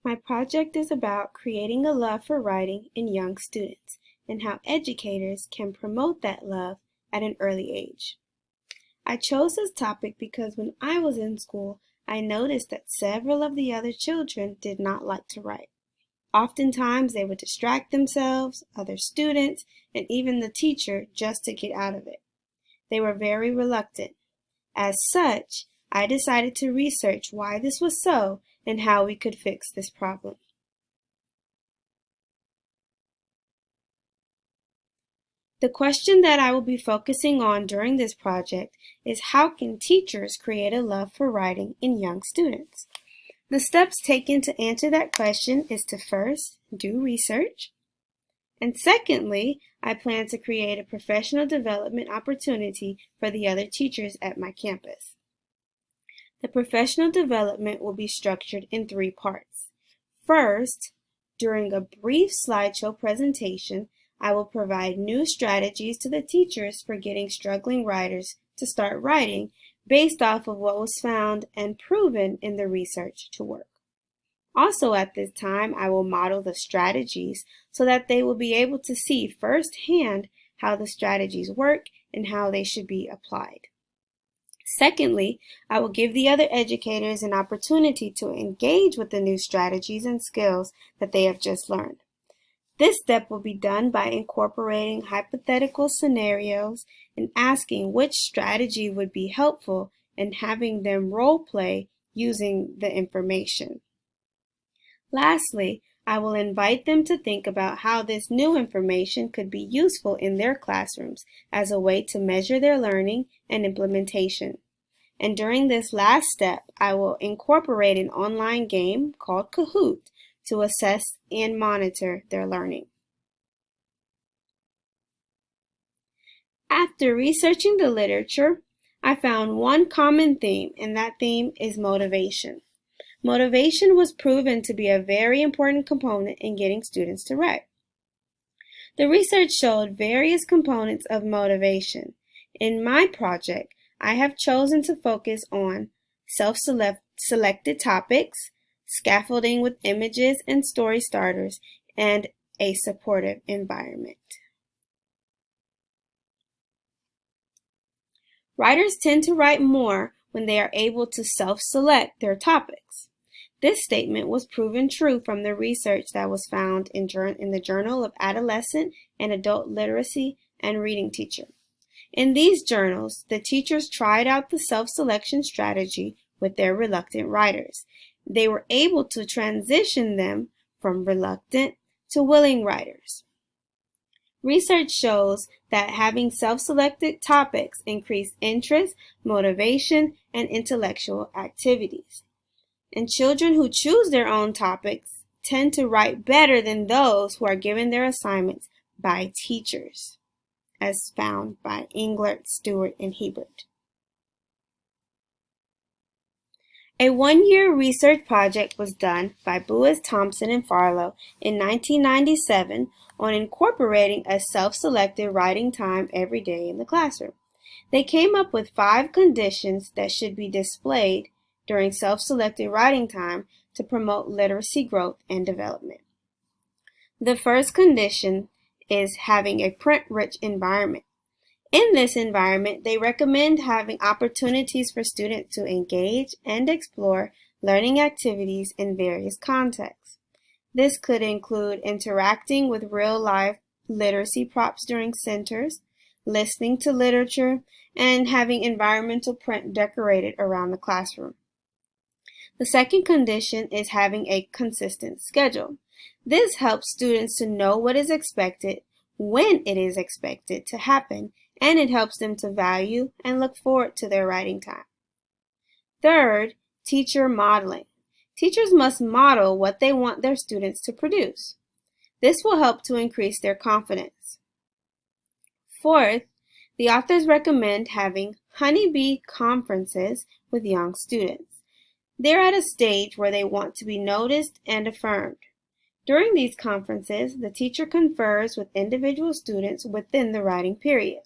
My project is about creating a love for writing in young students and how educators can promote that love at an early age. I chose this topic because when I was in school, I noticed that several of the other children did not like to write. Oftentimes, they would distract themselves, other students, and even the teacher just to get out of it. They were very reluctant. As such, I decided to research why this was so and how we could fix this problem. The question that I will be focusing on during this project is how can teachers create a love for writing in young students? The steps taken to answer that question is to first do research, and secondly, I plan to create a professional development opportunity for the other teachers at my campus. The professional development will be structured in 3 parts. First, during a brief slideshow presentation, I will provide new strategies to the teachers for getting struggling writers to start writing based off of what was found and proven in the research to work. Also at this time, I will model the strategies so that they will be able to see firsthand how the strategies work and how they should be applied. Secondly, I will give the other educators an opportunity to engage with the new strategies and skills that they have just learned. This step will be done by incorporating hypothetical scenarios and asking which strategy would be helpful and having them role play using the information. Lastly, I will invite them to think about how this new information could be useful in their classrooms as a way to measure their learning and implementation. And during this last step, I will incorporate an online game called Kahoot to assess and monitor their learning. After researching the literature, I found one common theme, and that theme is motivation. Motivation was proven to be a very important component in getting students to write. The research showed various components of motivation. In my project, I have chosen to focus on self-selected topics, scaffolding with images and story starters, and a supportive environment. Writers tend to write more when they are able to self-select their topics. This statement was proven true from the research that was found in the Journal of Adolescent and Adult Literacy and Reading Teacher. In these journals, the teachers tried out the self-selection strategy with their reluctant writers. They were able to transition them from reluctant to willing writers. Research shows that having self-selected topics increase interest, motivation, and intellectual activities. And children who choose their own topics tend to write better than those who are given their assignments by teachers, as found by Englert, Stewart, and Hebert. A 1-year research project was done by Buis, Thompson, and Farlow in 1997 on incorporating a self-selected writing time every day in the classroom. They came up with 5 conditions that should be displayed during self-selected writing time to promote literacy growth and development. The first condition is having a print-rich environment. In this environment, they recommend having opportunities for students to engage and explore learning activities in various contexts. This could include interacting with real-life literacy props during centers, listening to literature, and having environmental print decorated around the classroom. The second condition is having a consistent schedule. This helps students to know what is expected, when it is expected to happen, and it helps them to value and look forward to their writing time. Third, teacher modeling. Teachers must model what they want their students to produce. This will help to increase their confidence. Fourth, the authors recommend having honeybee conferences with young students. They're at a stage where they want to be noticed and affirmed. During these conferences, the teacher confers with individual students within the writing period.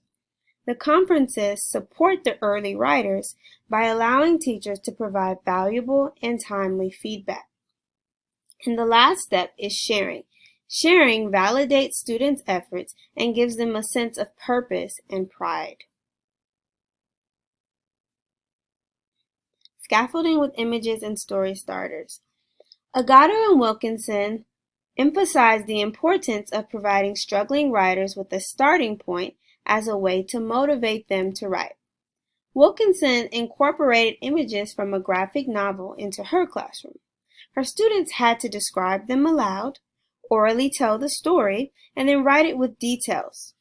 The conferences support the early writers by allowing teachers to provide valuable and timely feedback. And the last step is sharing. Sharing validates students' efforts and gives them a sense of purpose and pride. Scaffolding with images and story starters. Agato and Wilkinson emphasized the importance of providing struggling writers with a starting point as a way to motivate them to write. Wilkinson incorporated images from a graphic novel into her classroom. Her students had to describe them aloud, orally tell the story, and then write it with details.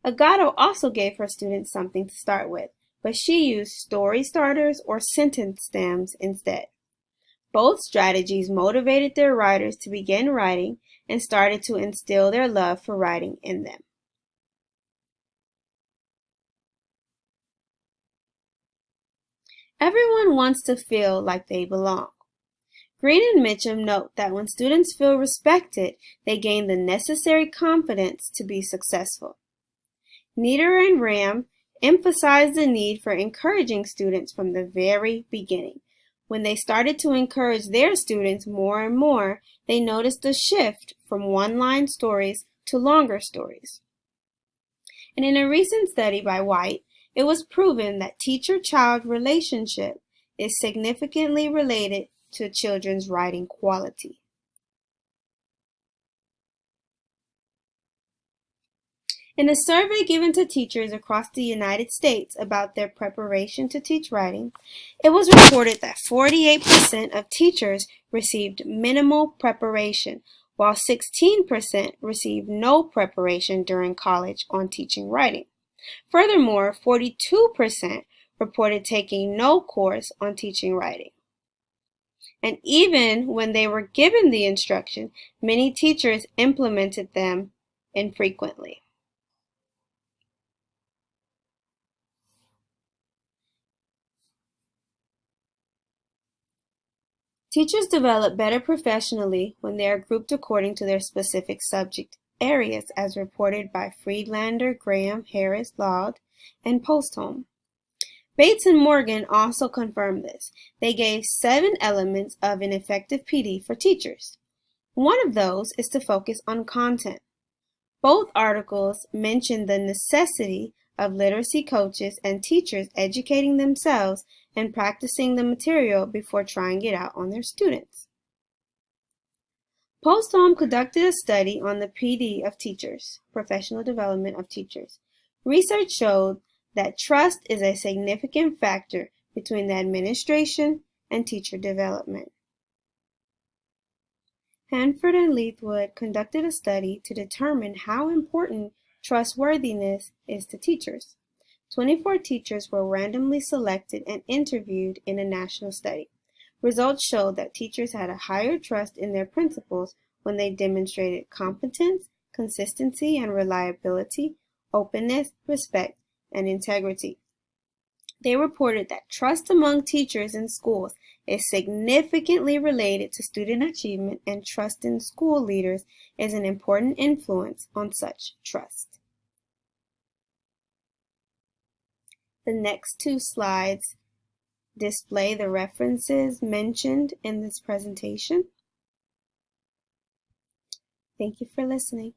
Agato also gave her students something to start with, but she used story starters or sentence stems instead. Both strategies motivated their writers to begin writing and started to instill their love for writing in them. Everyone wants to feel like they belong. Green and Mitchum note that when students feel respected, they gain the necessary confidence to be successful. Nieder and Ram emphasized the need for encouraging students from the very beginning. When they started to encourage their students more and more, they noticed a shift from one-line stories to longer stories. And in a recent study by White, it was proven that teacher-child relationship is significantly related to children's writing quality. In a survey given to teachers across the United States about their preparation to teach writing, it was reported that 48% of teachers received minimal preparation, while 16% received no preparation during college on teaching writing. Furthermore, 42% reported taking no course on teaching writing. And even when they were given the instruction, many teachers implemented them infrequently. Teachers develop better professionally when they are grouped according to their specific subject areas, as reported by Friedlander, Graham, Harris, Laud, and Postholm. Bates and Morgan also confirmed this. They gave 7 elements of an effective PD for teachers. One of those is to focus on content. Both articles mention the necessity of literacy coaches and teachers educating themselves and practicing the material before trying it out on their students. Postholm conducted a study on the PD of teachers, professional development of teachers. Research showed that trust is a significant factor between the administration and teacher development. Hanford and Leithwood conducted a study to determine how important trustworthiness is to teachers. 24 teachers were randomly selected and interviewed in a national study. Results showed that teachers had a higher trust in their principals when they demonstrated competence, consistency and reliability, openness, respect, and integrity. They reported that trust among teachers in schools is significantly related to student achievement, and trust in school leaders is an important influence on such trust. The next 2 slides display the references mentioned in this presentation. Thank you for listening.